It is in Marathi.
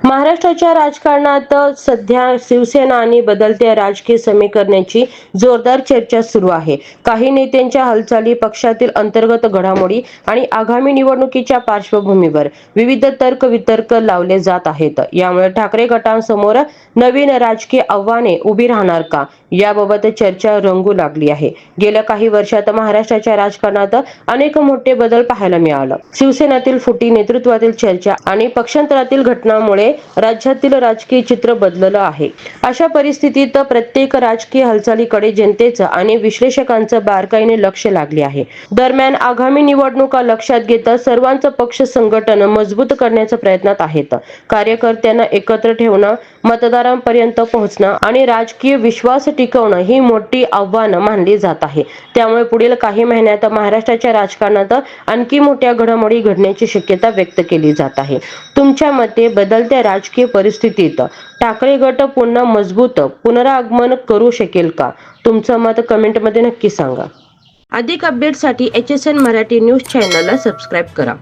महाराष्ट्राच्या राजकारणात सध्या शिवसेना आणि बदलत्या राजकीय समीकरणाची जोरदार चर्चा सुरू आहे. काही नेत्यांच्या हालचाली, पक्षातील अंतर्गत घडामोडी आणि आगामी निवडणुकीच्या पार्श्वभूमीवर विविध तर्क-वितर्क लावले जात आहेत. यामुळे ठाकरे गटासमोर नवीन राजकीय आव्हाने उभी राहणार का, याबाबत चर्चा रंगू लागली आहे. गेल्या काही वर्षात महाराष्ट्राच्या राजकारणात अनेक मोठे बदल पाहायला मिळाले. शिवसेनेतील फुटी, नेतृत्वातील चर्चा आणि पक्षांतरातील घटनांमुळे राज्यातील राजकीय चित्र बदललं आहे. अशा परिस्थितीत प्रत्येक राजकीय हालचालीकडे जनतेचं आणि विश्लेषकांचं बारकाईने लक्ष लागले आहे. दरम्यान आगामी निवडणुका लक्षात घेता सर्वांचं पक्ष संघटन मजबूत करण्याच्या प्रयत्नात आहेत. कार्यकर्त्यांना एकत्र ठेवणं, मतदारांपर्यंत पोहोचणं आणि राजकीय विश्वास टिकवणं ही मोठी आव्हानं मानली जात आहे. त्यामुळे पुढील काही महिन्यात महाराष्ट्राच्या राजकारणात आणखी मोठ्या घडामोडी घडण्याची शक्यता व्यक्त केली जात आहे. तुमच्या मते बदलत्या राजकीय परिस्थितीत ठाकरे गट पुन्हा मजबूत पुनरागमन करू शकेल का? तुमचं मत कमेंटमध्ये नक्की सांगा. अधिक अपडेटसाठी HSN मराठी न्यूज चॅनलला सबस्क्राईब करा.